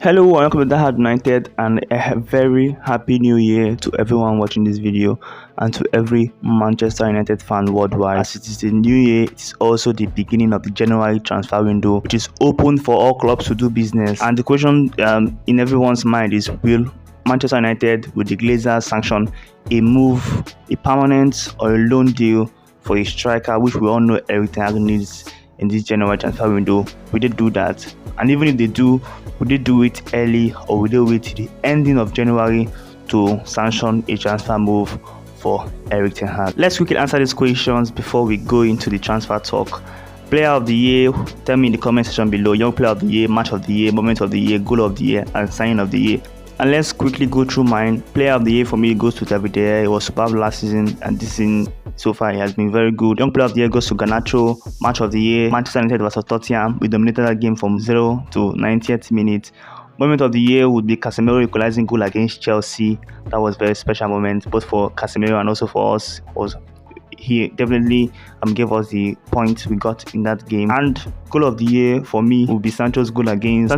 Hello, welcome to Dahad United, and a very happy new year to everyone watching this video and to every Manchester United fan worldwide. As it is the new year, it is also the beginning of the January transfer window, which is open for all clubs to do business. And the question in everyone's mind is, will Manchester United, with the Glazers, sanction a move, a permanent or a loan deal for a striker, which we all know Erik needs in this January transfer window? We did do that, and even if they do, would they do it early or would they wait till the ending of January to sanction a transfer move for Erik? Let's quickly answer these questions before we go into the transfer talk. Player of the year, tell me in the comment section below. Young player of the year, match of the year, moment of the year, goal of the year, and signing of the year. And let's quickly go through mine. Player of the year for me goes to David. It was superb last season, and this season so far he has been very good. Young player of the year goes to Garnacho. Match of the year, Manchester United versus Tottenham. We dominated that game from 0 to 90th minute. Moment of the year would be Casemiro equalizing goal against Chelsea. That was a very special moment, both for Casemiro and also for us. He definitely gave us the point we got in that game. And goal of the year for me would be Sancho's goal against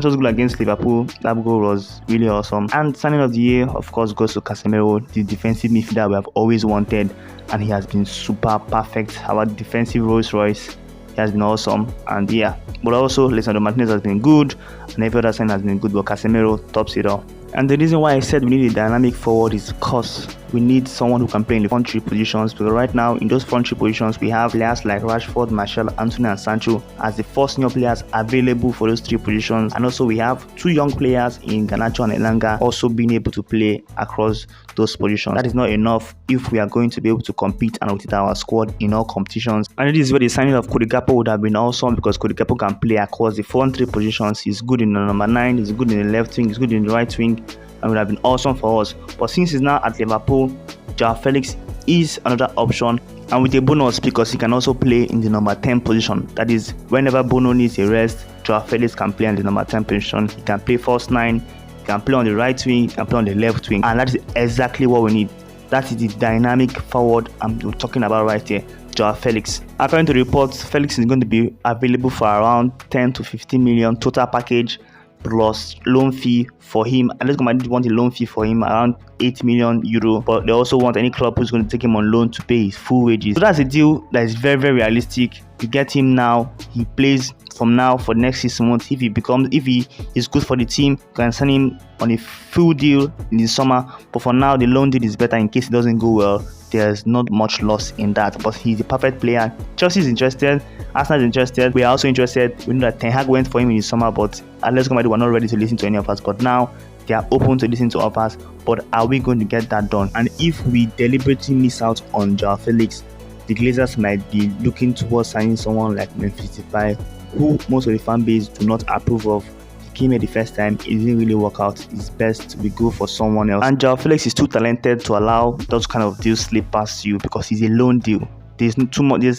Liverpool. That goal was really awesome. And signing of the year, of course, goes to Casemiro, the defensive midfielder we have always wanted, and he has been super perfect. Our defensive Rolls Royce, he has been awesome. And yeah, but also Lisandro Martinez has been good, and every other sign has been good, but Casemiro tops it all. And the reason why I said we need a dynamic forward is because we need someone who can play in the front three positions, because right now in those front three positions we have players like Rashford, Martial, Antony and Sancho as the first senior players available for those three positions, and also we have two young players in Garnacho and Elanga also being able to play across those positions. That is not enough if we are going to be able to compete and rotate our squad in all competitions. And this is where the signing of Cody Gakpo would have been awesome, because Cody Gakpo can play across the front three positions. He's good in the number 9, he's good in the left wing, he's good in the right wing, and would have been awesome for us. But since he's now at Liverpool, JOAO FELIX is another option, and with a bonus because he can also play in the number 10 position. That is, whenever Bono needs a rest, JOAO FELIX can play in the number 10 position. He can play first 9, he can play on the right wing, he can play on the left wing, and that is exactly what we need. That is the dynamic forward I'm talking about right here, JOAO FELIX. According to reports, FELIX is going to be available for around 10 to 15 million total package, plus loan fee for him. Atletico Madrid want a loan fee for him around 8 million euro, but they also want any club who's going to take him on loan to pay his full wages. So that's a deal that is very, very realistic. You get him now, he plays from now for the next 6 months. If he is good for the team, you can sign him on a full deal in the summer. But for now, the loan deal is better in case it doesn't go well. There's not much loss in that, but he's a perfect player. Chelsea is interested, Arsenal is interested, we are also interested. We know that Ten Hag went for him in the summer, but Atletico Madrid were not ready to listen to any of us. But now they are open to listen to offers. But are we going to get that done? And if we deliberately miss out on JOAO FELIX, the Glazers might be looking towards signing someone like Memphis Depay, who most of the fan base do not approve of. Came here the first time, it didn't really work out. It's best we go for someone else. And JOAO FELIX is too talented to allow those kind of deals slip past you, because he's a loan deal. There's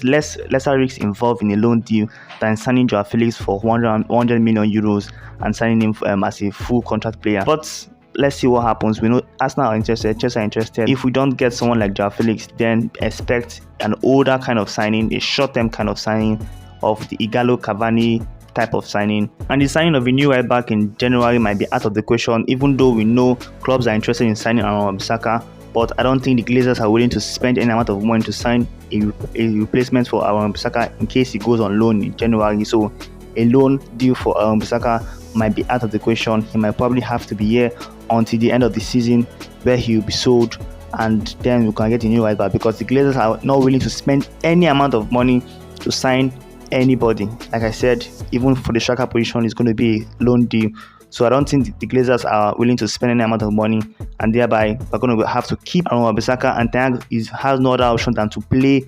lesser risks involved in a loan deal than signing JOAO FELIX for 100 million euros and signing him as a full contract player. But let's see what happens. We know Arsenal are interested, Chelsea are interested. If we don't get someone like JOAO FELIX, then expect an older kind of signing, a short-term kind of signing of the Igalo Cavani type of signing. And the signing of a new right back in January might be out of the question, even though we know clubs are interested in signing Aaron Wan-Bissaka. But I don't think the Glazers are willing to spend any amount of money to sign a replacement for Aaron Wan-Bissaka in case he goes on loan in January. So a loan deal for Aaron Wan-Bissaka might be out of the question. He might probably have to be here until the end of the season, where he will be sold, and then we can get a new right back, because the Glazers are not willing to spend any amount of money to sign anybody. Like I said, even for the striker position, it's going to be a loan deal. So I don't think the Glazers are willing to spend any amount of money, and thereby we're going to have to keep Aaron Wan-Bissaka, and Ten Hag has no other option than to play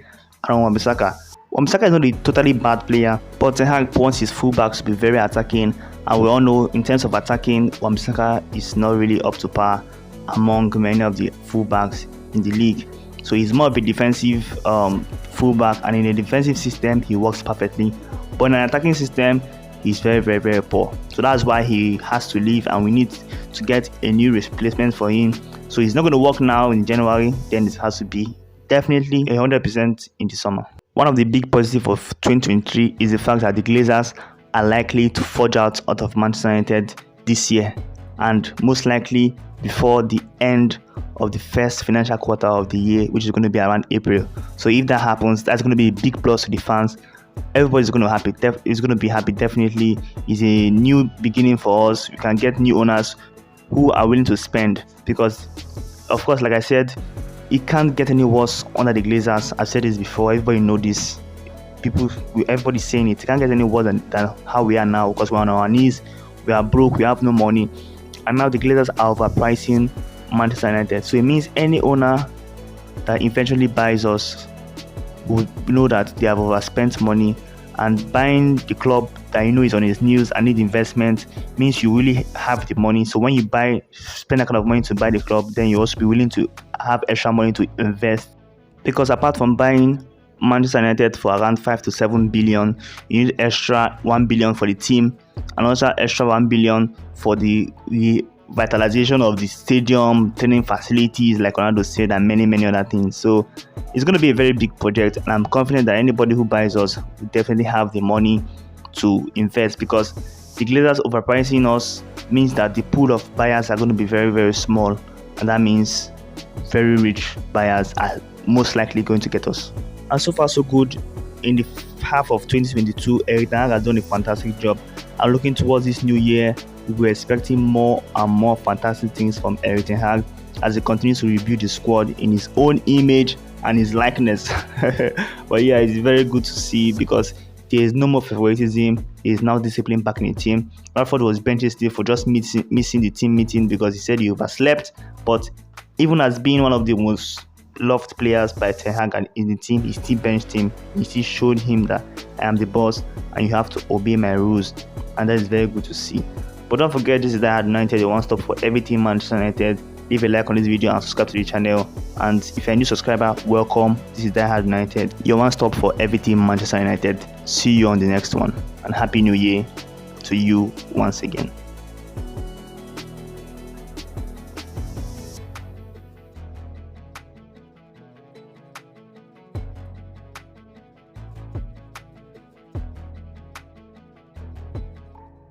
Aaron Wan-Bissaka. Wan-Bissaka is not a totally bad player, but Ten Hag wants his fullbacks to be very attacking, and we all know in terms of attacking, Wan-Bissaka is not really up to par among many of the fullbacks in the league. So he's more of a defensive fullback, and in a defensive system he works perfectly, but in an attacking system he's very, very, very poor. So that's why he has to leave, and we need to get a new replacement for him. So he's not going to work now in January, then it has to be definitely 100% in the summer. One of the big positives of 2023 is the fact that the Glazers are likely to forge out of Manchester United this year, and most likely before the end of the first financial quarter of the year, which is going to be around April. So if that happens, that's going to be a big plus to the fans. Everybody's going to be happy. Definitely is a new beginning for us. We can get new owners who are willing to spend, because of course, like I said, it can't get any worse under the Glazers. I've said this before, everybody know this. Everybody's saying it can't get any worse than how we are now, because we're on our knees, we are broke, we have no money, and now the Glazers are overpricing Manchester United. So it means any owner that eventually buys us will know that they have overspent money, and buying the club that is on its knees and need investment means you really have the money. So when you spend that kind of money to buy the club, then you also be willing to have extra money to invest, because apart from buying Manchester United for around 5 to 7 billion, you need extra 1 billion for the team, and also extra 1 billion for the revitalization of the stadium, training facilities, like Ronaldo said, and many other things. So it's going to be a very big project, and I'm confident that anybody who buys us will definitely have the money to invest, because the Glazers overpricing us means that the pool of buyers are going to be very small, and that means very rich buyers are most likely going to get us. And so far so good. In the half of 2022, Erik has done a fantastic job. I'm looking towards this new year. We're expecting more and more fantastic things from Erik as he continues to rebuild the squad in his own image and his likeness. But yeah, it's very good to see, because there is no more favoritism. He is now disciplined back in the team. Rashford was benched yesterday for just missing the team meeting because he said he overslept. But even as being one of the most loved players by Ten Hag and in the team, he still benched him. He still showed him that I am the boss and you have to obey my rules, and that is very good to see. But don't forget, this is Die Hard United, your one stop for everything Manchester United. Leave a like on this video and subscribe to the channel. And if you're a new subscriber, welcome. This is Die Hard United, your one stop for everything Manchester United. See you on the next one, and Happy New Year to you once again.